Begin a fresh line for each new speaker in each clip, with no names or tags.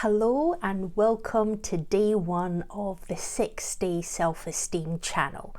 Hello and welcome to day one of the 6-day self-esteem channel.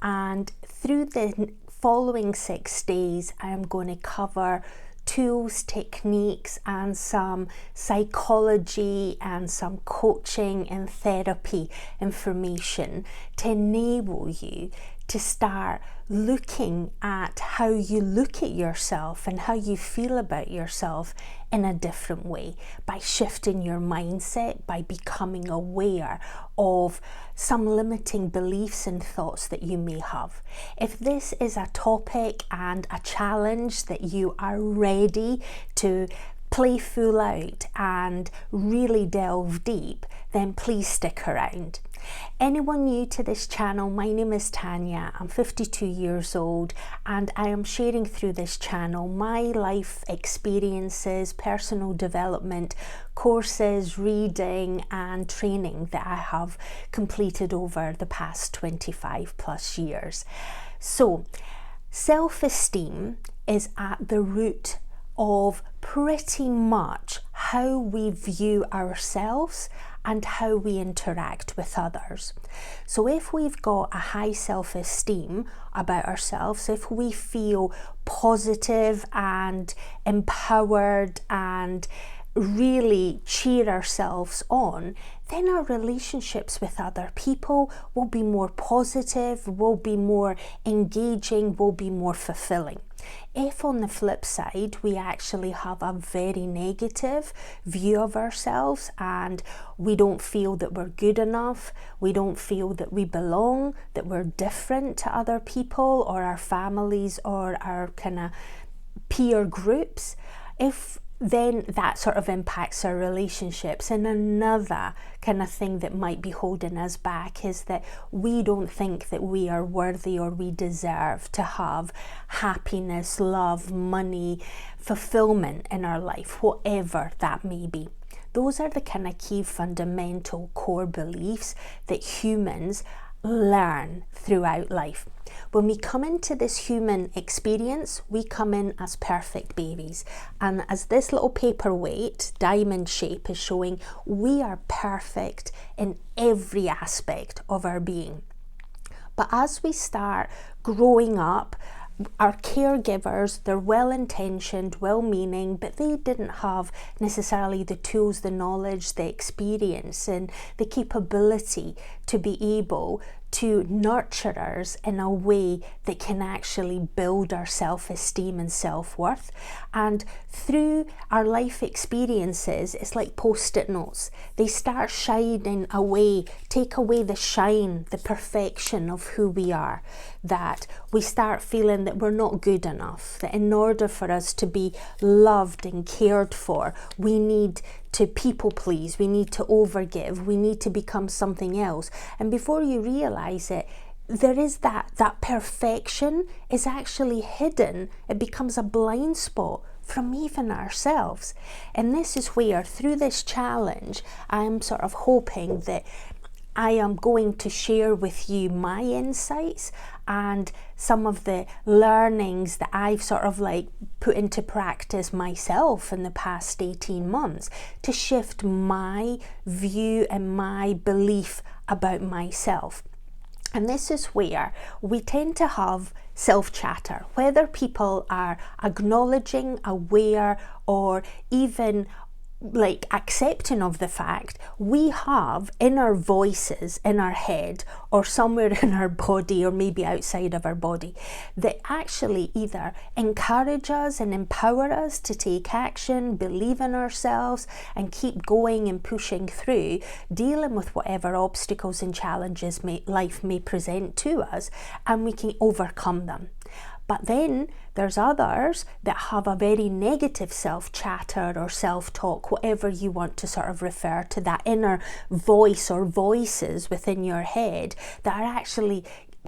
And through the following 6 days, I am going to cover tools, techniques, and some psychology and some coaching and therapy information to enable you to start looking at how you look at yourself and how you feel about yourself in a different way, by shifting your mindset, by becoming aware of some limiting beliefs and thoughts that you may have. If this is a topic and a challenge that you are ready to play full out and really delve deep, then please stick around. Anyone new to this channel, my name is Tanya. I'm 52 years old and I am sharing through this channel my life experiences, personal development, courses, reading and training that I have completed over the past 25 plus years. So, self-esteem is at the root of pretty much how we view ourselves and how we interact with others. So if we've got a high self-esteem about ourselves, if we feel positive and empowered and really cheer ourselves on, then our relationships with other people will be more positive, will be more engaging, will be more fulfilling. If on the flip side we actually have a very negative view of ourselves and we don't feel that we're good enough, we don't feel that we belong, that we're different to other people or our families or our kind of peer groups, then that sort of impacts our relationships. And another kind of thing that might be holding us back is that we don't think that we are worthy or we deserve to have happiness, love, money, fulfillment in our life, whatever that may be. Those are the kind of key fundamental core beliefs that humans learn throughout life. When we come into this human experience, we come in as perfect babies. And as this little paperweight, diamond shape, is showing, we are perfect in every aspect of our being. But as we start growing up, our caregivers, they're well-intentioned, well-meaning, but they didn't have necessarily the tools, the knowledge, the experience and the capability to be able to nurture us in a way that can actually build our self-esteem and self-worth. And through our life experiences, it's like post-it notes. They start shining away, take away the shine, the perfection of who we are. That we start feeling that we're not good enough, that in order for us to be loved and cared for, we need to people please, we need to overgive, we need to become something else. And before you realize it, there is that perfection is actually hidden. It becomes a blind spot from even ourselves. And this is where, through this challenge, I'm sort of hoping that I am going to share with you my insights and some of the learnings that I've sort of like put into practice myself in the past 18 months to shift my view and my belief about myself. And this is where we tend to have self-chatter, whether people are acknowledging, aware, or even like accepting of the fact we have inner voices in our head or somewhere in our body or maybe outside of our body that actually either encourage us and empower us to take action, believe in ourselves and keep going and pushing through, dealing with whatever obstacles and challenges life may present to us, and we can overcome them. But then there's others that have a very negative self-chatter or self-talk, whatever you want to sort of refer to, that inner voice or voices within your head that are actually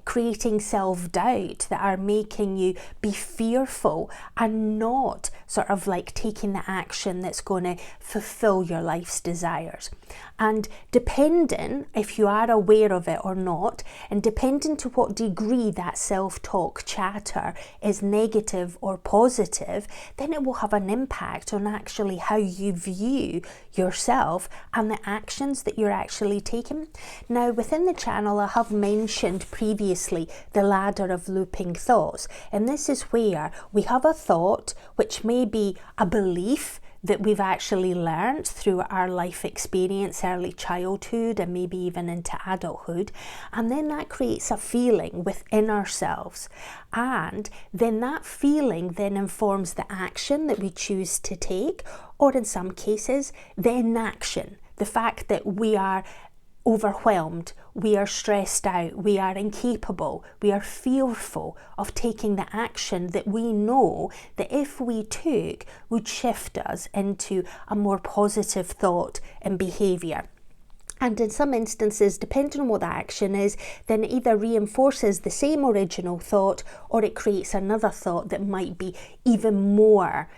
creating self-doubt, that are making you be fearful and not sort of like taking the action that's going to fulfill your life's desires. And depending if you are aware of it or not, and depending to what degree that self-talk chatter is negative or positive, then it will have an impact on actually how you view yourself and the actions that you're actually taking. Now, within the channel, I have mentioned previously the ladder of looping thoughts, and this is where we have a thought which may be a belief that we've actually learned through our life experience, early childhood and maybe even into adulthood, and then that creates a feeling within ourselves, and then that feeling then informs the action that we choose to take, or in some cases the inaction, the fact that we are overwhelmed, we are stressed out, we are incapable, we are fearful of taking the action that we know that if we took would shift us into a more positive thought and behaviour. And in some instances, depending on what the action is, then it either reinforces the same original thought or it creates another thought that might be even more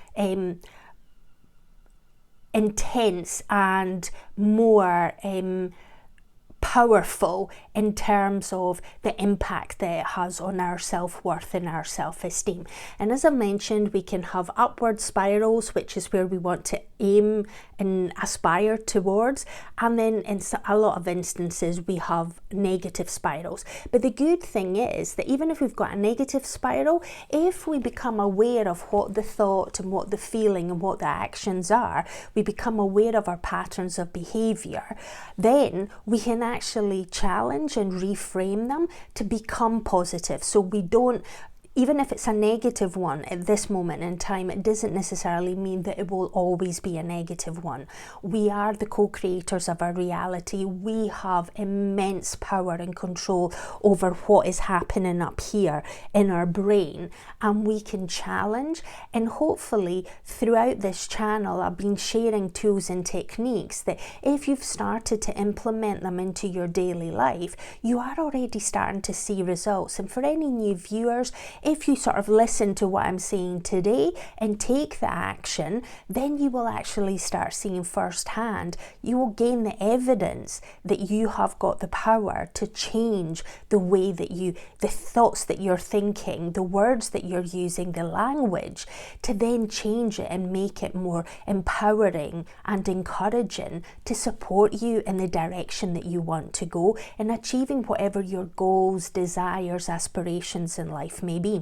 intense and more powerful in terms of the impact that it has on our self-worth and our self-esteem. And as I mentioned, we can have upward spirals, which is where we want to aim and aspire towards, and then in a lot of instances we have negative spirals. But the good thing is that even if we've got a negative spiral, if we become aware of what the thought and what the feeling and what the actions are, we become aware of our patterns of behaviour, then we can actually challenge and reframe them to become positive. So we don't, even if it's a negative one at this moment in time, it doesn't necessarily mean that it will always be a negative one. We are the co-creators of our reality. We have immense power and control over what is happening up here in our brain, and we can challenge. And hopefully throughout this channel, I've been sharing tools and techniques that if you've started to implement them into your daily life, you are already starting to see results. And for any new viewers, if you sort of listen to what I'm saying today and take the action, then you will actually start seeing firsthand. You will gain the evidence that you have got the power to change the way that the thoughts that you're thinking, the words that you're using, the language, to then change it and make it more empowering and encouraging to support you in the direction that you want to go in achieving whatever your goals, desires, aspirations in life may be.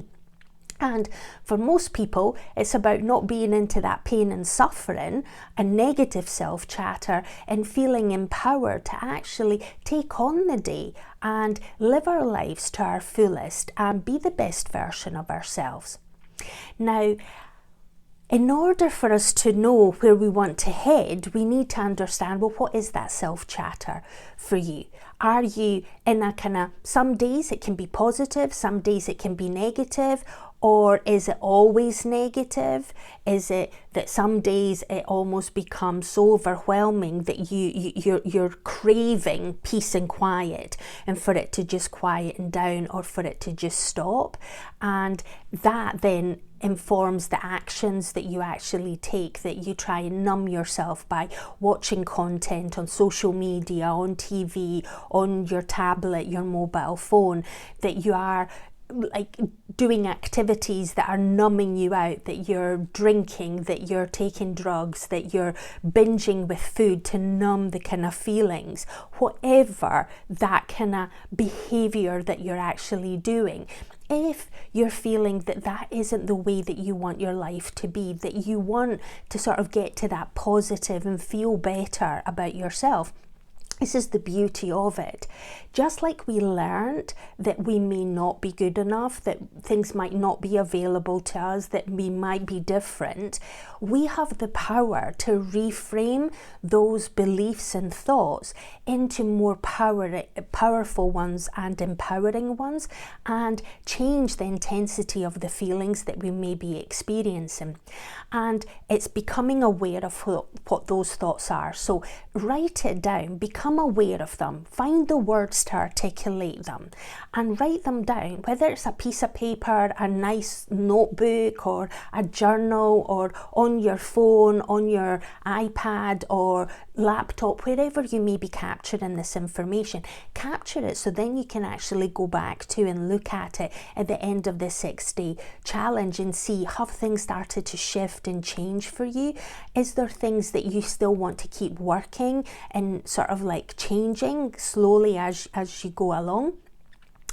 And for most people, it's about not being into that pain and suffering and negative self-chatter and feeling empowered to actually take on the day and live our lives to our fullest and be the best version of ourselves. Now, in order for us to know where we want to head, we need to understand, well, what is that self-chatter for you? Are you in a kind of, some days it can be positive, some days it can be negative, or is it always negative? Is it that some days it almost becomes so overwhelming that you're craving peace and quiet, and for it to just quieten down or for it to just stop? And that then informs the actions that you actually take, that you try and numb yourself by watching content on social media, on TV, on your tablet, your mobile phone, that you are like doing activities that are numbing you out, that you're drinking, that you're taking drugs, that you're binging with food to numb the kind of feelings, whatever that kind of behavior that you're actually doing. If you're feeling that that isn't the way that you want your life to be, that you want to sort of get to that positive and feel better about yourself, this is the beauty of it. Just like we learned that we may not be good enough, that things might not be available to us, that we might be different, we have the power to reframe those beliefs and thoughts into more powerful ones and empowering ones, and change the intensity of the feelings that we may be experiencing. And it's becoming aware of what those thoughts are. So write it down, become become aware of them, find the words to articulate them, and write them down, whether it's a piece of paper, a nice notebook, or a journal, or on your phone, on your iPad or laptop, wherever you may be capturing this information. Capture it so then you can actually go back to and look at it at the end of the 6-day challenge and see, have things started to shift and change for you? Is there things that you still want to keep working and sort of like changing slowly as you go along?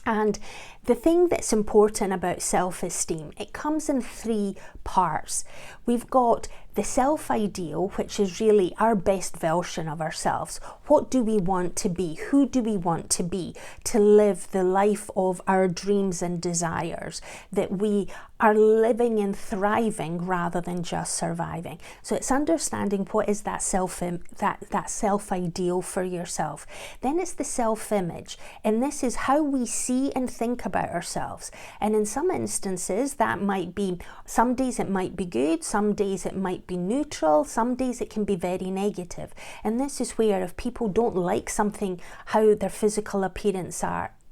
And the thing that's important about self-esteem, it comes in 3 parts. We've got the self-ideal, which is really our best version of ourselves. What do we want to be? Who do we want to be to live the life of our dreams and desires, that we are living and thriving rather than just surviving? So it's understanding what is that self-ideal for yourself. Then it's the self-image, and this is how we see and think about ourselves. And in some instances that might be, some days it might be good, some days it might be neutral, some days it can be very negative. And this is where, if people don't like something, how their physical appearance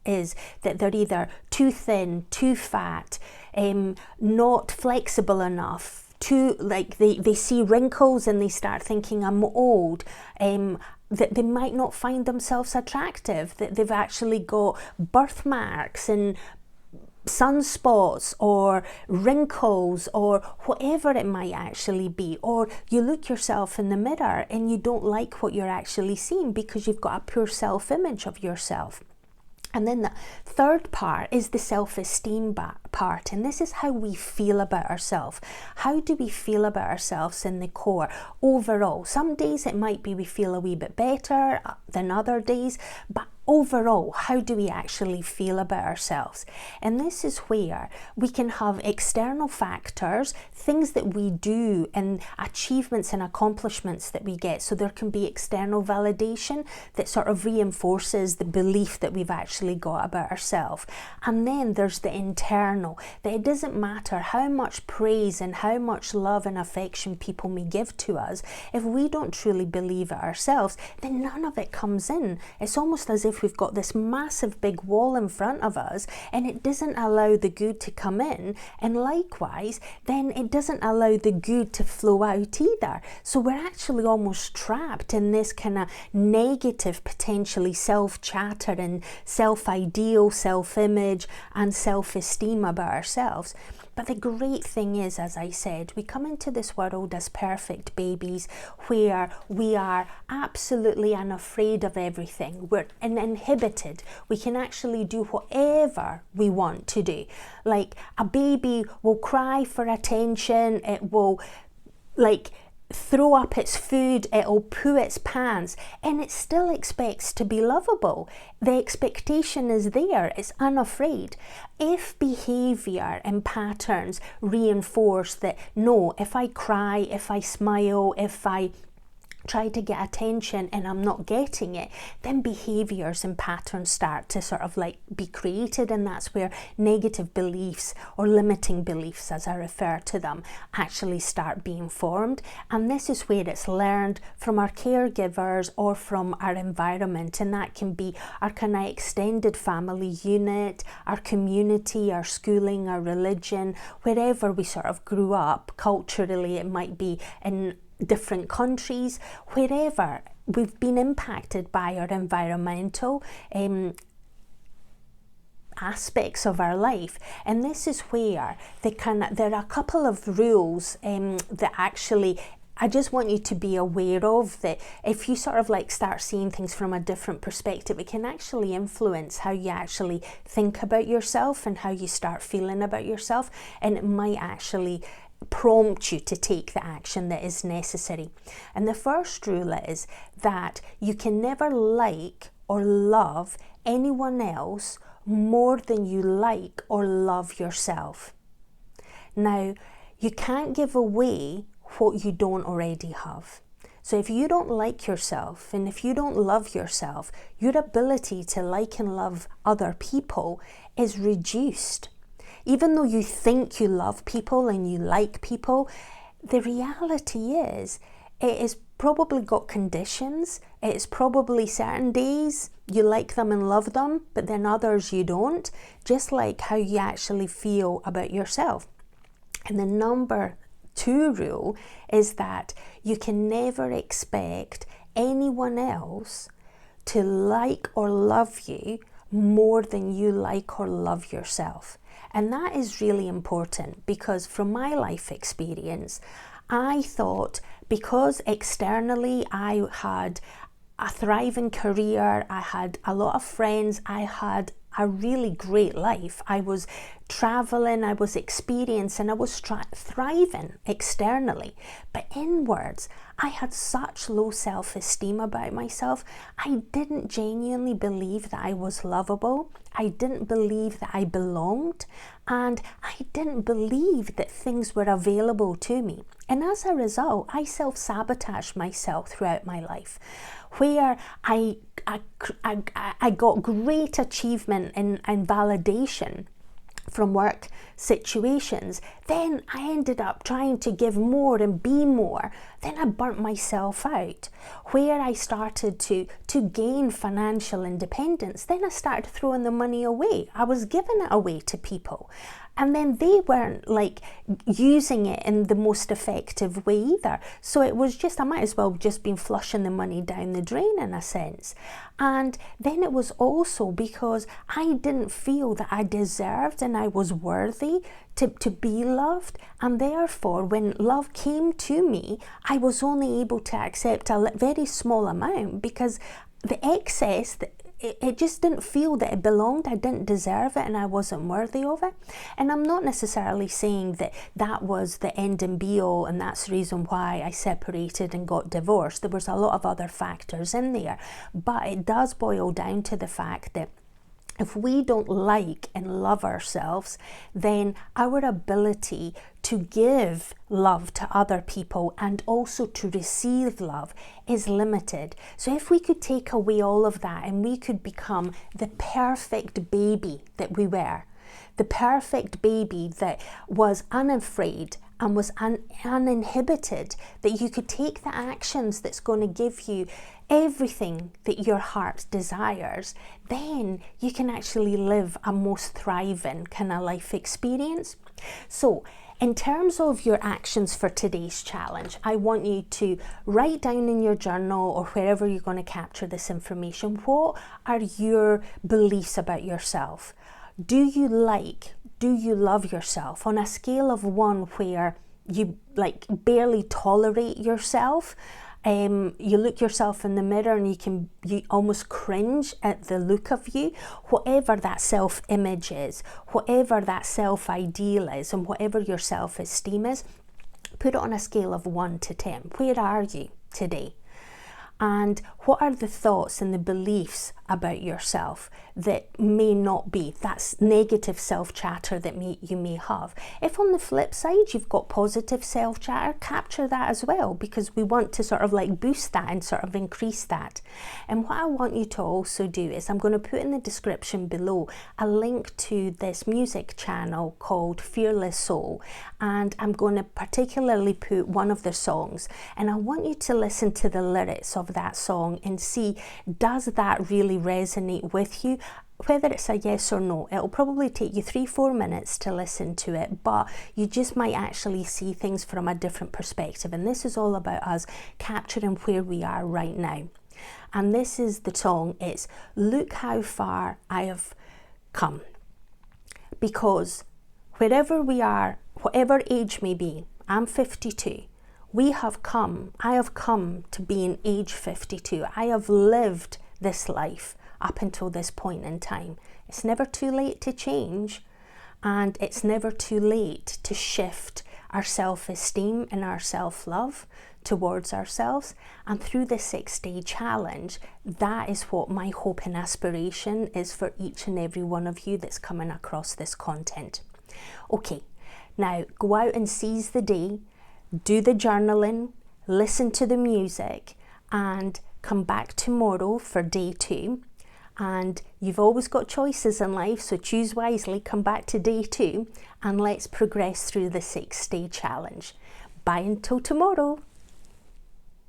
is, that they're either too thin, too fat, not flexible enough, too, like they see wrinkles and they start thinking, I'm old, that they might not find themselves attractive, that they've actually got birthmarks and sunspots or wrinkles or whatever it might actually be. Or you look yourself in the mirror and you don't like what you're actually seeing because you've got a poor self-image of yourself. And then the 3rd part is the self-esteem part, and this is how we feel about ourselves. How do we feel about ourselves in the core overall? Some days it might be we feel a wee bit better than other days, but overall, how do we actually feel about ourselves? And this is where we can have external factors, things that we do and achievements and accomplishments that we get. So there can be external validation that sort of reinforces the belief that we've actually got about ourselves. And then there's the internal, that it doesn't matter how much praise and how much love and affection people may give to us, if we don't truly believe it ourselves, then none of it comes in. It's almost as if we've got this massive big wall in front of us and it doesn't allow the good to come in, and likewise then it doesn't allow the good to flow out either. So we're actually almost trapped in this kind of negative, potentially self-chatter and self-ideal, self-image and self-esteem about ourselves. But the great thing is, as I said, we come into this world as perfect babies where we are absolutely unafraid of everything. We're uninhibited. We can actually do whatever we want to do. Like a baby will cry for attention, it will throw up its food, it'll poo its pants, and it still expects to be lovable. The expectation is there, it's unafraid. If behaviour and patterns reinforce that, no, if I cry, if I smile, if I try to get attention and I'm not getting it, then behaviours and patterns start to sort of be created, and that's where negative beliefs or limiting beliefs, as I refer to them, actually start being formed. And this is where it's learned from our caregivers or from our environment, and that can be our kind of extended family unit, our community, our schooling, our religion, wherever we sort of grew up culturally. It might be in different countries, wherever we've been impacted by our environmental aspects of our life. And this is where there are a couple of rules that actually I just want you to be aware of, that if you sort of start seeing things from a different perspective, it can actually influence how you actually think about yourself and how you start feeling about yourself, and it might actually prompt you to take the action that is necessary. And the first rule is that you can never like or love anyone else more than you like or love yourself. Now, you can't give away what you don't already have. So if you don't like yourself and if you don't love yourself, your ability to like and love other people is reduced. Even though you think you love people and you like people, the reality is it is probably got conditions. It's probably certain days you like them and love them, but then others you don't, just like how you actually feel about yourself. And the number 2 rule is that you can never expect anyone else to like or love you more than you like or love yourself. And that is really important, because from my life experience, I thought because externally I had a thriving career, I had a lot of friends, I had a really great life. I was traveling, I was experiencing, I was thriving externally. But inwards, I had such low self-esteem about myself. I didn't genuinely believe that I was lovable. I didn't believe that I belonged. And I didn't believe that things were available to me. And as a result, I self-sabotaged myself throughout my life, where I got great achievement and validation from work situations. Then I ended up trying to give more and be more. Then I burnt myself out, where I started to gain financial independence. Then I started throwing the money away. I was giving it away to people. And then they weren't like using it in the most effective way either. So it was just, I might as well just been flushing the money down the drain in a sense. And then it was also because I didn't feel that I deserved and I was worthy to be loved. And therefore, when love came to me, I was only able to accept a very small amount, because the excess, it just didn't feel that it belonged. I didn't deserve it and I wasn't worthy of it. And I'm not necessarily saying that that was the end and be all and that's the reason why I separated and got divorced. There was a lot of other factors in there. But it does boil down to the fact that if we don't like and love ourselves, then our ability to give love to other people and also to receive love is limited. So if we could take away all of that and we could become the perfect baby that we were, the perfect baby that was unafraid and was uninhibited, that you could take the actions that's going to give you everything that your heart desires, then you can actually live a most thriving kind of life experience. So in terms of your actions for today's challenge, I want you to write down in your journal or wherever you're going to capture this information, what are your beliefs about yourself? Do you love yourself on a scale of 1 where you like barely tolerate yourself? You look yourself in the mirror and you almost cringe at the look of you. Whatever that self-image is, whatever that self-ideal is, and whatever your self-esteem is, put it on a scale of 1 to 10. Where are you today? And what are the thoughts and the beliefs about yourself that may not be? That's negative self-chatter that you may have. If on the flip side you've got positive self-chatter, capture that as well, because we want to sort of like boost that and sort of increase that. And what I want you to also do is, I'm going to put in the description below a link to this music channel called Fearless Soul, and I'm going to particularly put one of the songs, and I want you to listen to the lyrics of that song and see, does that really resonate with you? Whether it's a yes or no, it'll probably take you 3-4 minutes to listen to it, but you just might actually see things from a different perspective. And this is all about us capturing where we are right now. And this is the song. It's Look How Far I Have Come. Because wherever we are, whatever age may be, I'm 52. I have come to being age 52. I have lived this life up until this point in time. It's never too late to change, and it's never too late to shift our self-esteem and our self-love towards ourselves. And through the 6-day challenge, that is what my hope and aspiration is for each and every one of you that's coming across this content. Okay, now go out and seize the day, do the journaling, listen to the music, and come back tomorrow for day 2. And you've always got choices in life, so choose wisely. Come back to day 2 and let's progress through the 6-day challenge. Bye until tomorrow.